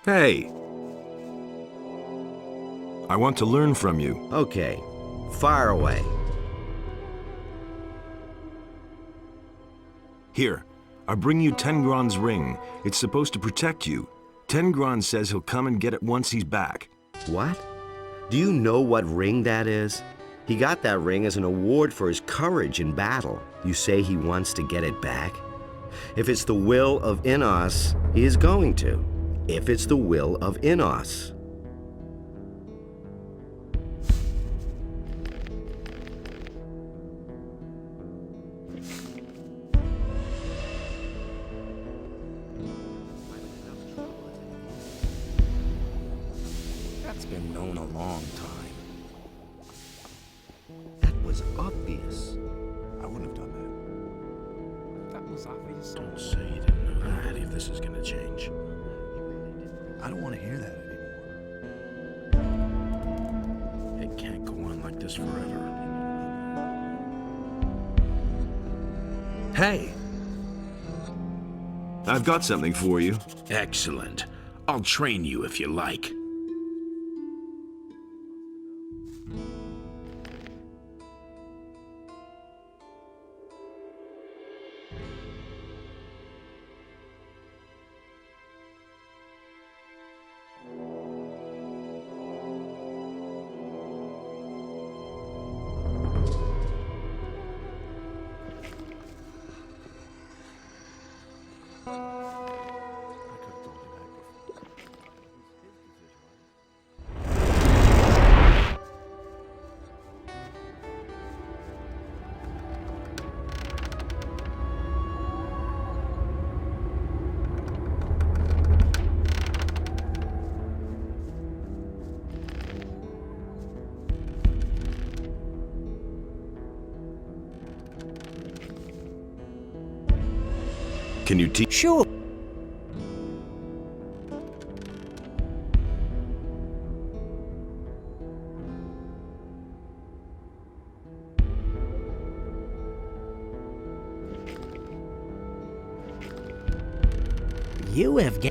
Hey! I want to learn from you. Okay, fire away. Here, I bring you Tengron's ring. It's supposed to protect you. Tengron says he'll come and get it once he's back. What? Do you know what ring that is? He got that ring as an award for his courage in battle. You say he wants to get it back? If it's the will of Innos, he is going to. If it's the will of Innos. That's been known a long time. That was obvious. I wouldn't have done that. That was obvious. Don't say you didn't know that. Alright, if this is gonna change. I don't want to hear that anymore. It can't go on like this forever. Hey! I've got something for you. Excellent. I'll train you if you like. Can you teach? Sure. You have get.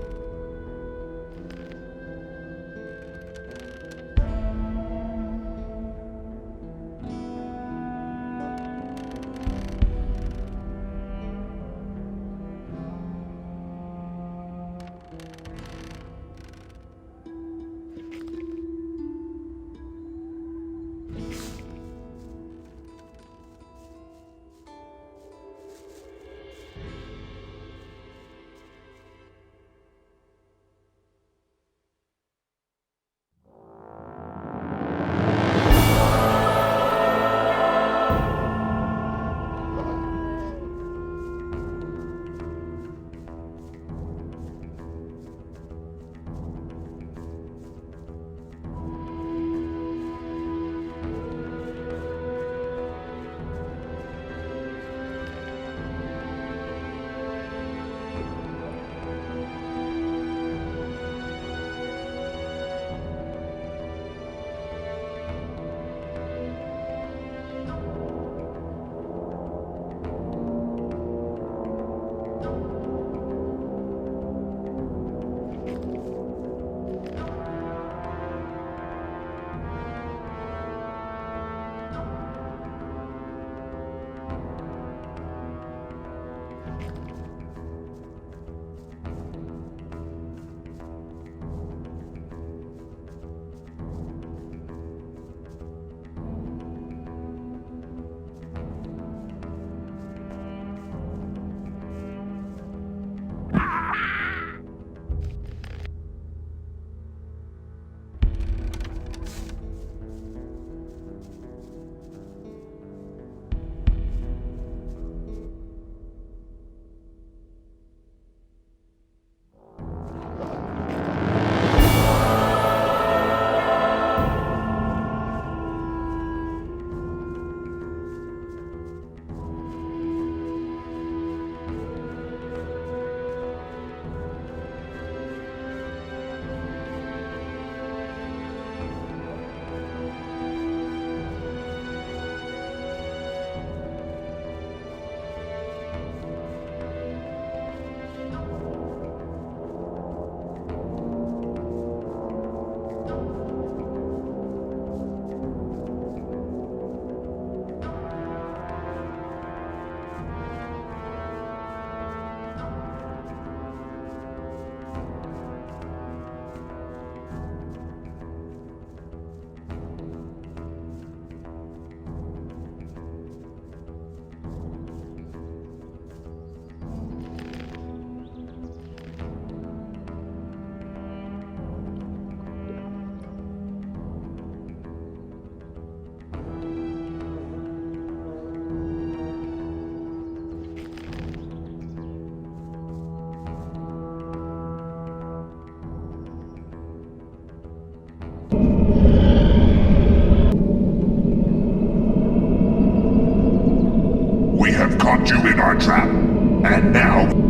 caught you in our trap. And now...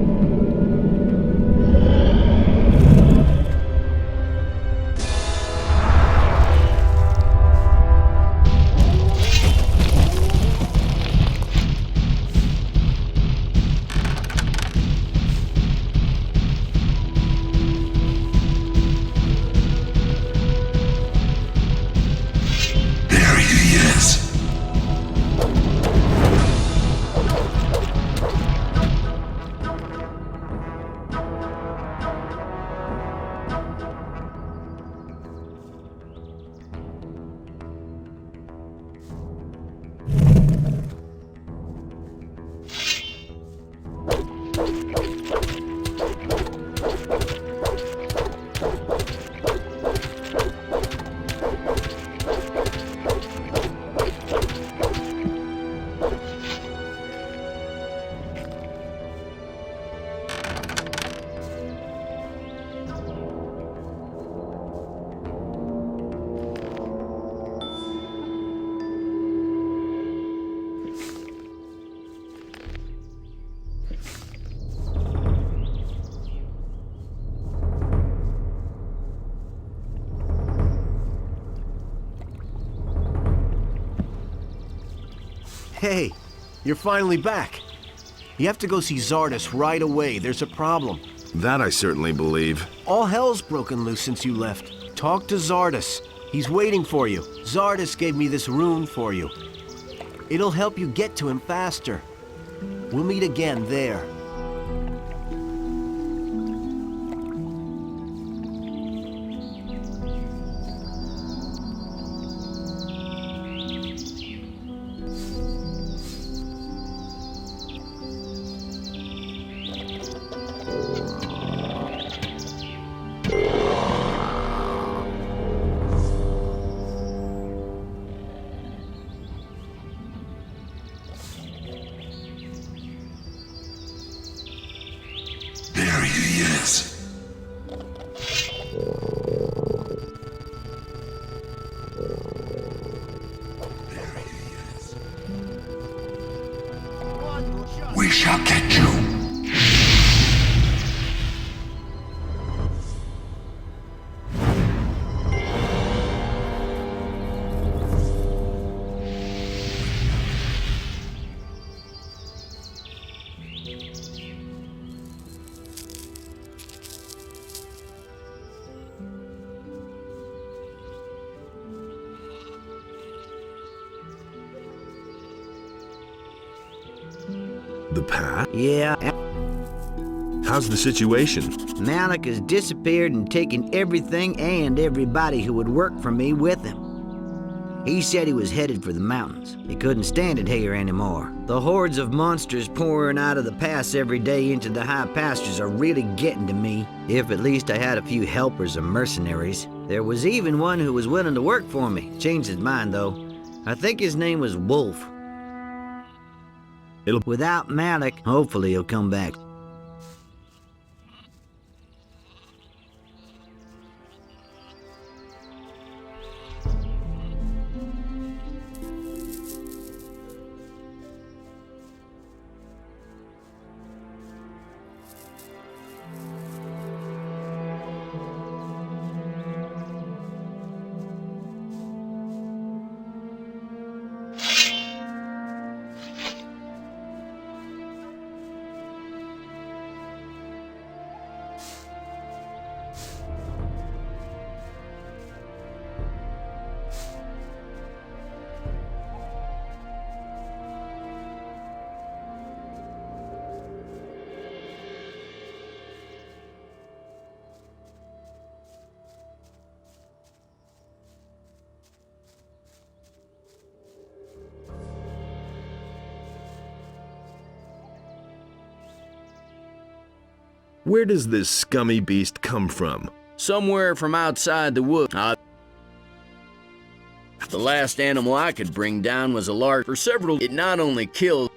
Hey, you're finally back. You have to go see Zardus right away. There's a problem. That I certainly believe. All hell's broken loose since you left. Talk to Zardus. He's waiting for you. Zardus gave me this rune for you. It'll help you get to him faster. We'll meet again there. There he is. We shall get you. The path? Yeah, How's the situation? Malik has disappeared and taken everything and everybody who would work for me with him. He said he was headed for the mountains. He couldn't stand it here anymore. The hordes of monsters pouring out of the pass every day into the high pastures are really getting to me. If at least I had a few helpers or mercenaries. There was even one who was willing to work for me. Changed his mind, though. I think his name was Wolf. Without Malik, hopefully he'll come back. Where does this scummy beast come from? Somewhere from outside the wood. The last animal I could bring down was a lark. For several, it not only killed,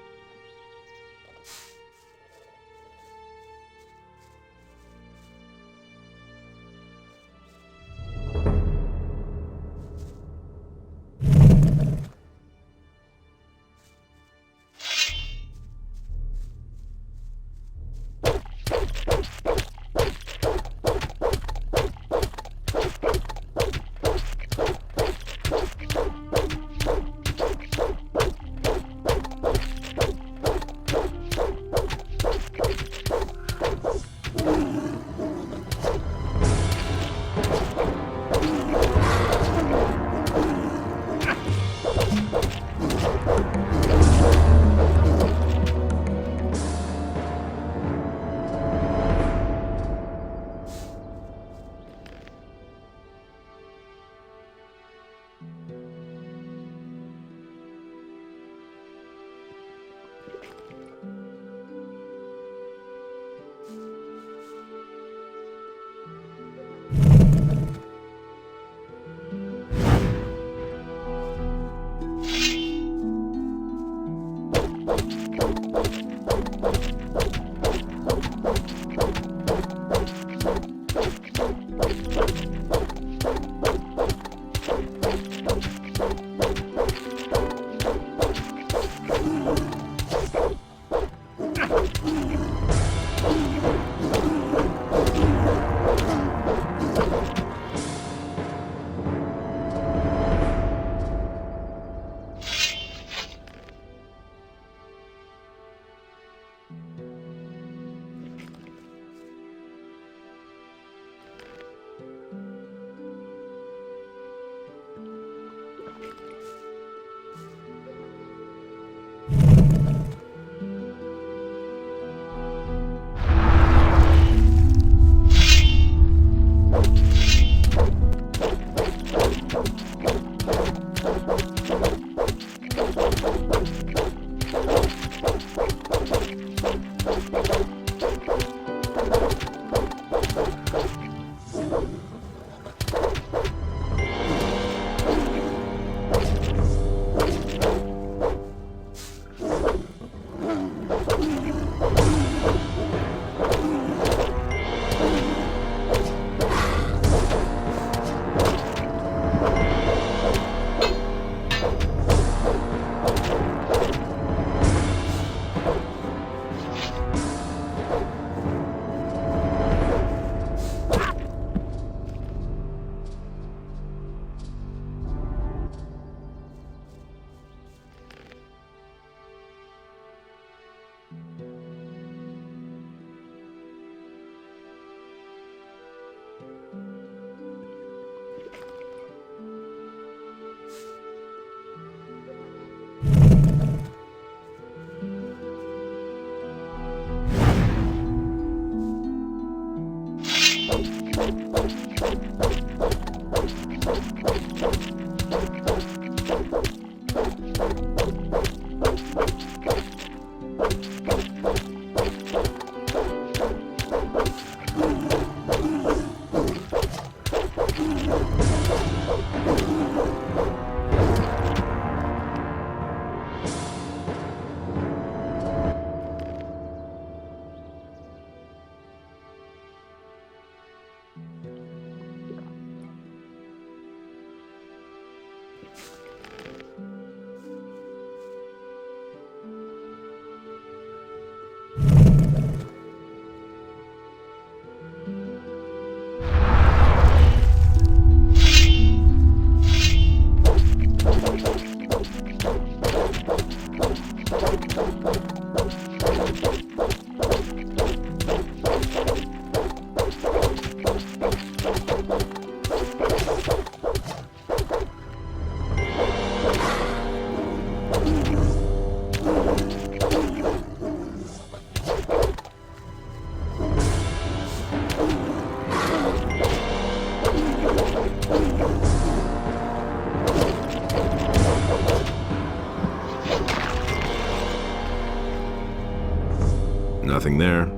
Nothing there.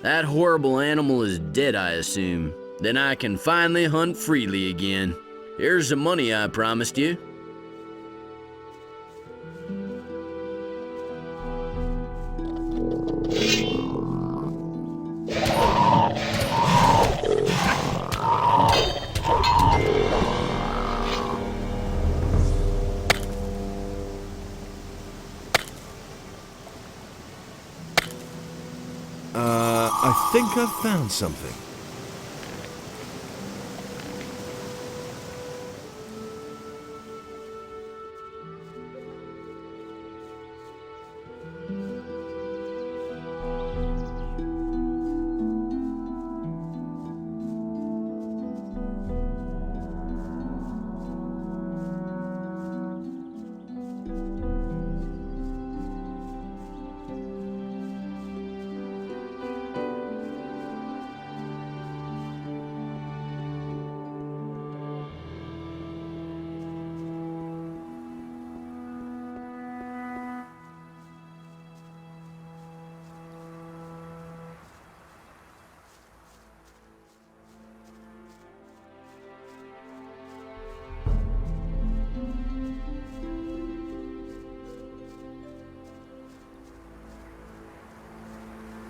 That horrible animal is dead, I assume. Then I can finally hunt freely again. Here's the money I promised you. I think I've found something.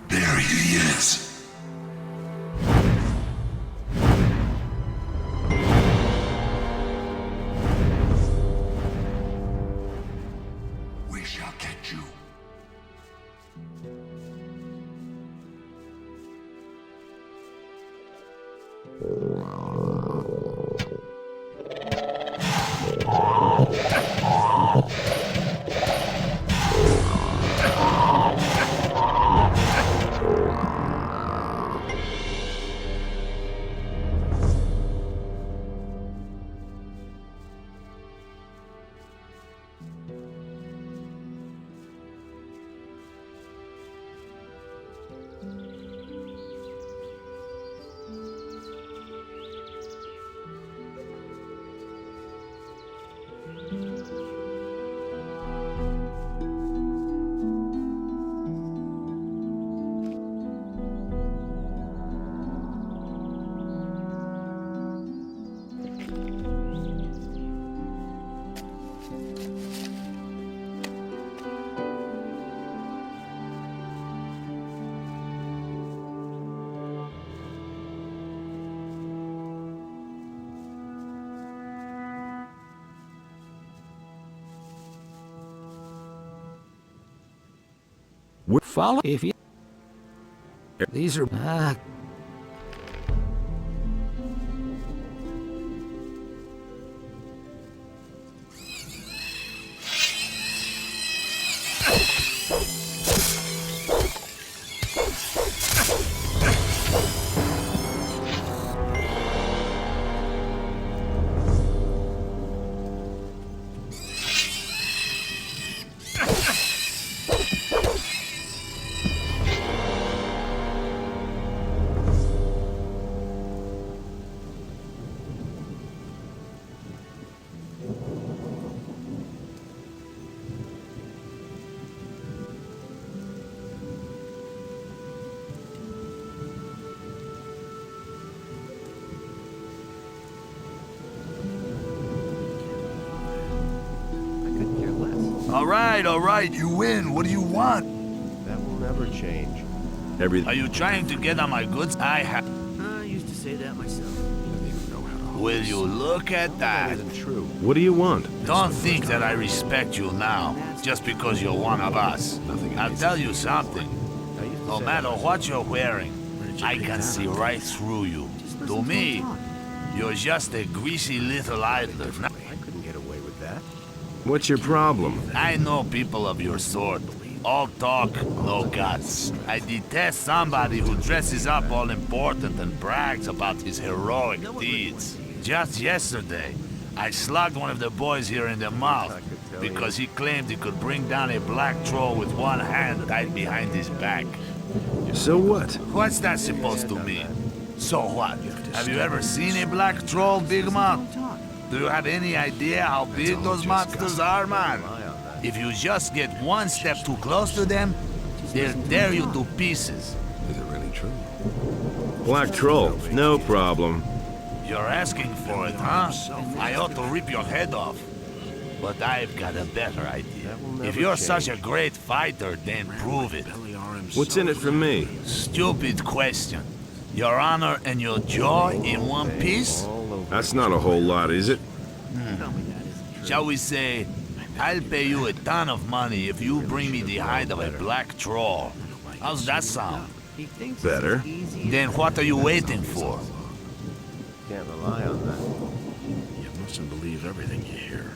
There he is. We shall get you. Follow if you. These are. All right, you win. What do you want? That will never change. Are you trying to get on my goods? I used to say that myself. Will you look at that? Isn't true. What do you want? Don't think that I respect you now, just because you're one of us. I'll tell you something. No matter what you're wearing, I can see right through you. To me, you're just a greasy little idler. I couldn't get away with that. What's your problem? I know people of your sort. All talk, no guts. I detest somebody who dresses up all important and brags about his heroic deeds. Just yesterday, I slugged one of the boys here in the mouth because he claimed he could bring down a black troll with one hand tied behind his back. So what? What's that supposed to mean? So what? Have you ever seen a black troll, Big Mouth? Do you have any idea how big those monsters are, man? If you just get one step too close to them, they'll tear you to pieces. Is it really true? Black troll, no problem. You're asking for it, huh? I ought to rip your head off. But I've got a better idea. If you're such a great fighter, then prove it. What's in it for me? Stupid question. Your honor and your joy in one piece? That's not a whole lot, is it? Shall we say, I'll pay you a ton of money if you bring me the hide of a black troll. How's that sound? Better. Then what are you waiting for? Can't rely on that. You mustn't believe everything you hear.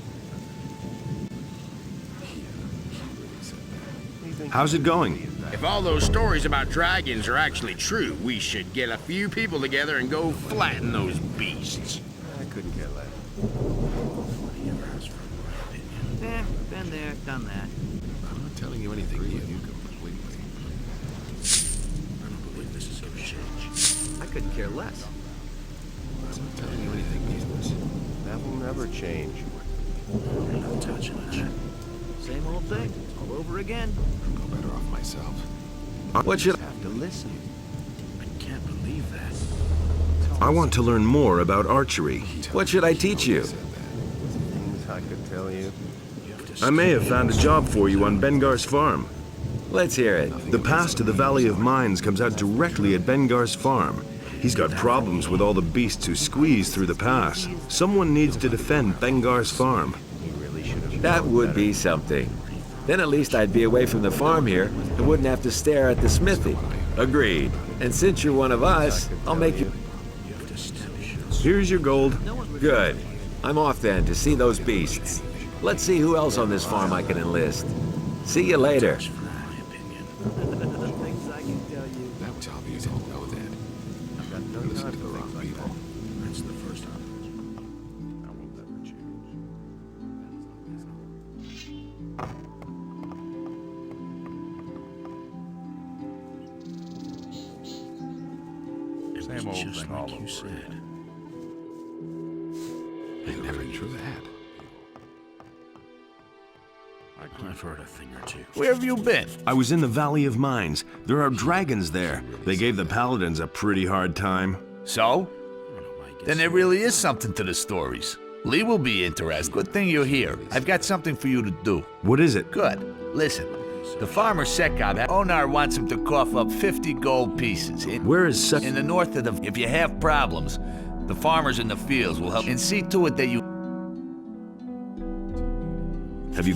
How's it going? If all those stories about dragons are actually true, we should get a few people together and go flatten those beasts. I couldn't care less. Nobody ever asked for my opinion. Been there, done that. I'm not telling you anything new. You completely. I don't believe this is gonna change. I couldn't care less. I'm not telling you anything new. That will never change. You're not touching it. Same old thing, all over again. I'll go better off myself. What should Have to listen. I can't believe that. I want to learn more about archery. What should I teach you? Things I could tell you. I may have found a job for you on Bengar's farm. Let's hear it. The pass to the Valley of Mines comes out directly at Bengar's farm. He's got problems with all the beasts who squeeze through the pass. Someone needs to defend Bengar's farm. That would be something. Then at least I'd be away from the farm here and wouldn't have to stare at the smithy. Agreed. And since you're one of us, I'll make you... Here's your gold. Good. I'm off then to see those beasts. Let's see who else on this farm I can enlist. See you later. That was obvious. I'll know that. I've got no time to the wrong people. That's the first time. I will never change. Same old thing all over again. They never knew that. I've heard a thing or two. Where have you been? I was in the Valley of Mines. There are dragons there. They gave the paladins a pretty hard time. So? Then there really is something to the stories. Lee will be interested. Good thing you're here. I've got something for you to do. What is it? Good. Listen. The farmer Sekab, Onar wants him to cough up 50 gold pieces. Where is In the north of the... If you have problems, the farmers in the fields will help. And see to it that you... Have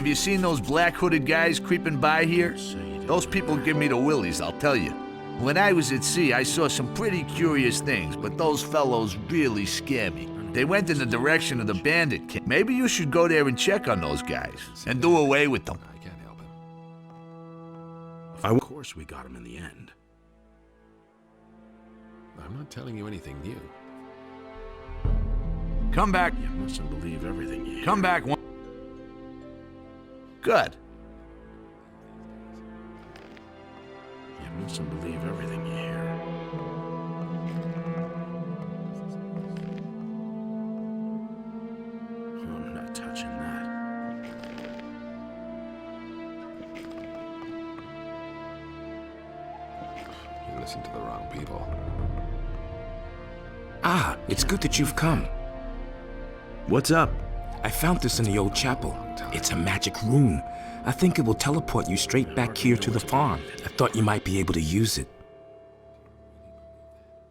you seen those black hooded guys creeping by here? Those people give me the willies, I'll tell you. When I was at sea, I saw some pretty curious things, but those fellows really scare me. They went in the direction of the bandit camp. Maybe you should go there and check on those guys, and do away with them. I can't help him. Of course we got him in the end. I'm not telling you anything new. Come back. You mustn't believe everything you hear. Come back one... Good. You mustn't believe everything you hear. I'm not touching that. You listen to the wrong people. Ah, it's good that you've come. What's up? I found this in the old chapel. It's a magic rune. I think it will teleport you straight back here to the farm. I thought you might be able to use it.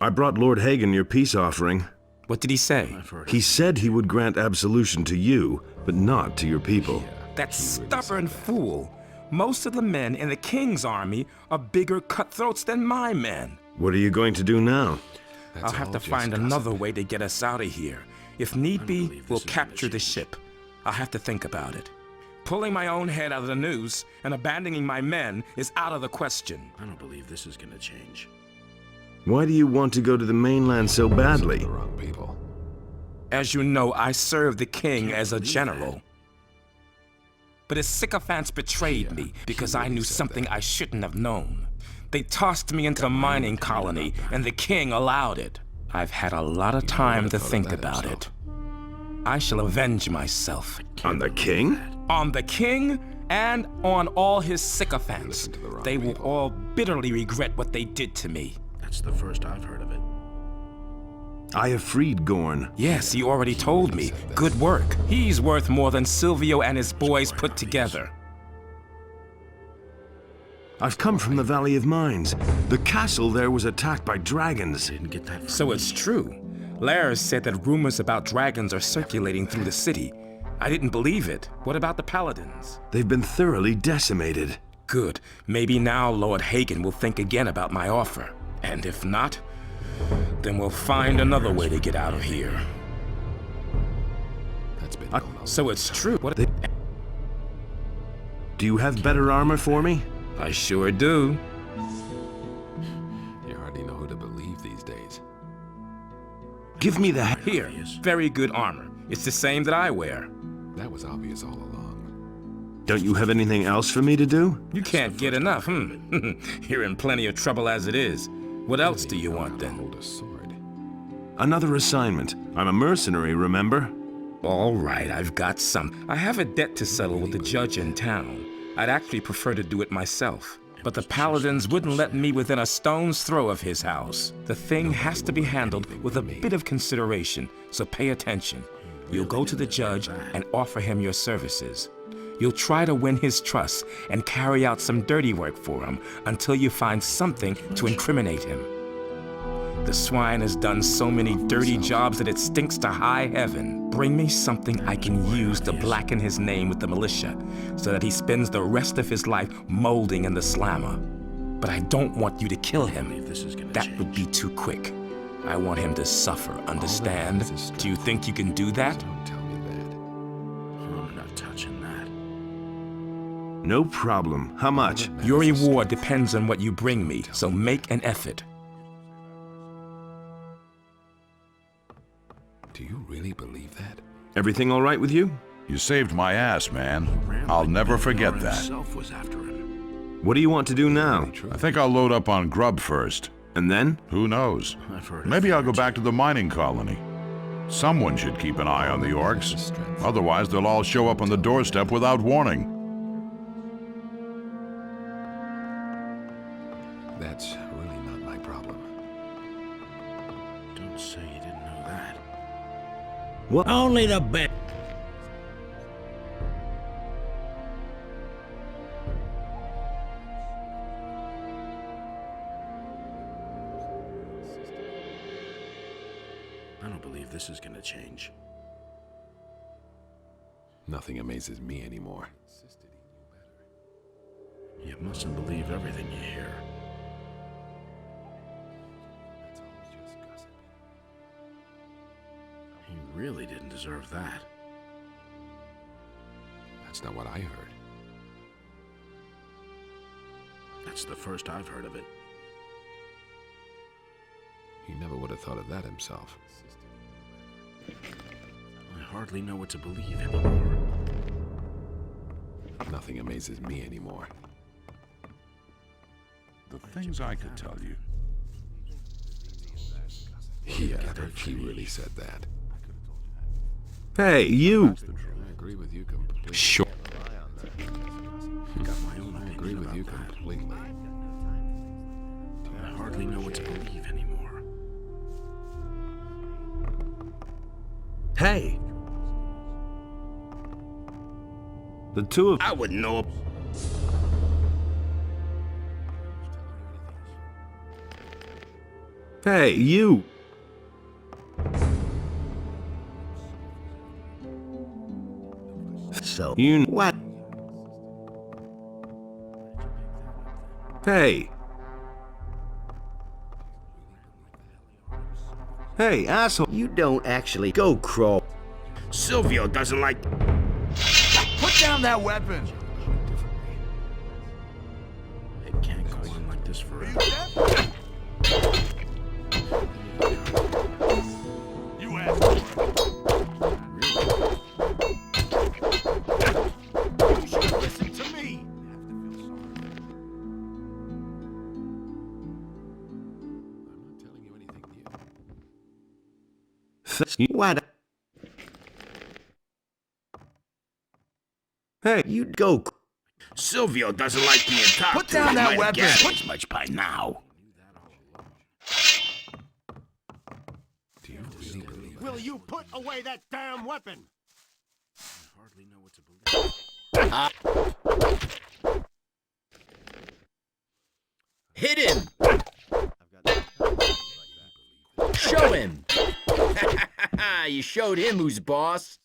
I brought Lord Hagen your peace offering. What did he say? He said he would grant absolution to you, but not to your people. That stubborn fool. Most of the men in the king's army are bigger cutthroats than my men. What are you going to do now? I'll have to find another way to get us out of here. If need be, we'll capture the ship. I'll have to think about it. Pulling my own head out of the noose and abandoning my men is out of the question. I don't believe this is gonna change. Why do you want to go to the mainland so badly? The wrong people. As you know, I served the king as a general. But his sycophants betrayed me because I knew something I shouldn't have known. They tossed me into the mining colony, and the king allowed it. I've had a lot of time to think about it. I shall avenge myself. On the king? On the king and on all his sycophants. They will all bitterly regret what they did to me. That's the first I've heard of it. I have freed Gorn. Yes, he already told me. Good work. He's worth more than Silvio and his boys put together. I've come from the Valley of Mines. The castle there was attacked by dragons. So it's true. Lars said that rumors about dragons are circulating through the city. I didn't believe it. What about the paladins? They've been thoroughly decimated. Good. Maybe now Lord Hagen will think again about my offer. And if not, then we'll find another way to get out of here. That's been So it's true. Do you have better armor for me? I sure do. You hardly know who to believe these days. Give me the Here, very good armor. It's the same that I wear. That was obvious all along. Don't you have anything else for me to do? You can't get enough, You're in plenty of trouble as it is. What else do you want then? Hold a sword. Another assignment. I'm a mercenary, remember? All right, I've got some. I have a debt to settle with the judge in town. I'd actually prefer to do it myself. But the paladins wouldn't let me within a stone's throw of his house. The thing has to be handled with a bit of consideration, so pay attention. You'll go to the judge and offer him your services. You'll try to win his trust and carry out some dirty work for him until you find something to incriminate him. The swine has done so many dirty jobs that it stinks to high heaven. Bring me something I can use to blacken his name with the militia, so that he spends the rest of his life molding in the slammer. But I don't want you to kill him. That would be too quick. I want him to suffer, understand? Do you think you can do that? Don't tell me that. I'm not touching that. No problem. How much? Your reward depends on what you bring me, so make an effort. Do you really believe that? Everything all right with you? You saved my ass, man. I'll never forget that. Was after him. What do you want to do now? I think I'll load up on grub first. And then? Who knows? I've heard Maybe I'll go back to the mining colony. Someone should keep an eye on the orcs. Otherwise, they'll all show up on the doorstep without warning. That's really not my problem. Don't say you didn't know that. What? Only the best. I don't believe this is gonna change. Nothing amazes me anymore. You mustn't believe everything you hear. He really didn't deserve that. That's not what I heard. That's the first I've heard of it. He never would have thought of that himself. I hardly know what to believe anymore. Nothing amazes me anymore. The things I could tell you. Yeah, he really said that. Hey, you! I agree with you completely. Sure. Got my own I opinion agree with about you that. completely. I hardly know what to believe anymore. Hey! The two of... I wouldn't know. Hey, you! So, You... what? Hey! Hey, asshole! You don't actually go crawl. Silvio doesn't like... Put down that weapon! It can't go on like this forever. You asked for it. You should have listened to me. I'm not telling you anything new. What? Hey, You go. Silvio doesn't like being talked Put to. down He that might have weapon. gathered as much by now. Do you really believe Will you put away that damn weapon? I hardly know what to believe. Hit him! Show him! You showed him who's boss.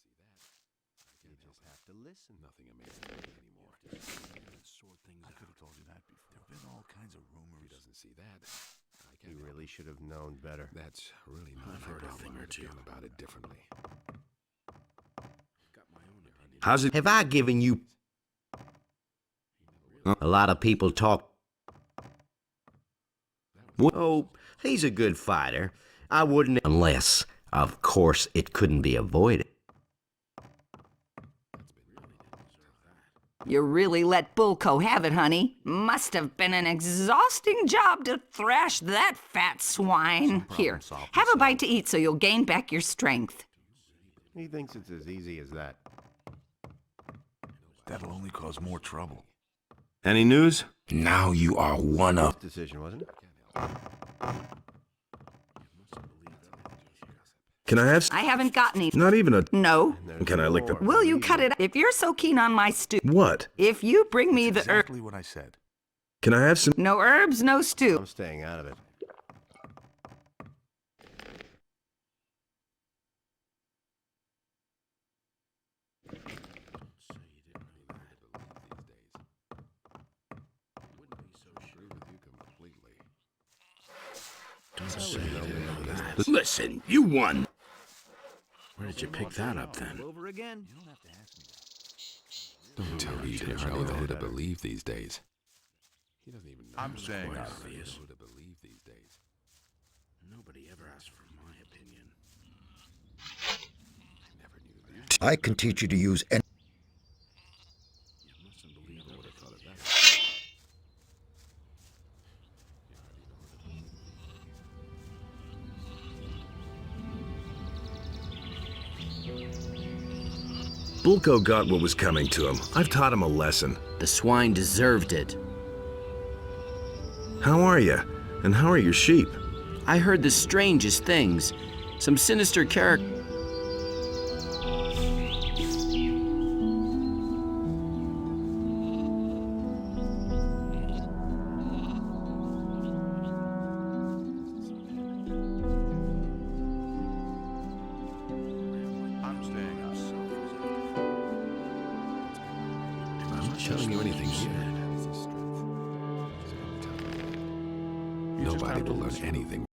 You just have to listen. Nothing amazes me anymore. Sword things. I could have told you that before. There've been all kinds of rumors. He doesn't see that. I can't. You really should have known better. That's really not I've my heard a problem. thing or I'd have two. gone about it differently. Got my own opinion. how's it... Have I given you? A lot of people talk. What? Oh, he's a good fighter. I wouldn't, unless, of course, it couldn't be avoided. You really let Bulko have it, honey. Must have been an exhausting job to thrash that fat swine. Here, have a bite to eat so you'll gain back your strength. He thinks it's as easy as that. That'll only cause more trouble. Any news? Now you are one of... Decision, wasn't it? Can I have... I haven't got any. Not even a... No. Can I lick the... Will you cut it? If you're so keen on my stew, What? if you bring me the herb. Exactly what I said. Can I have some... No herbs, no stew. I'm staying out of it. Listen, you won. Where did you pick that up then? Over again? Don't tell me you don't know who to believe these days. He doesn't even know. I'm saying quite out. obvious who to believe these days. Nobody ever asked for my opinion. I never knew that. I can teach you to use any. You mustn't believe I would have thought of that. Bulko got what was coming to him. I've taught him a lesson. The swine deserved it. How are you? And how are your sheep? I heard the strangest things. Some sinister character. I'm staying out. I'm not telling you anything new. Nobody will learn anything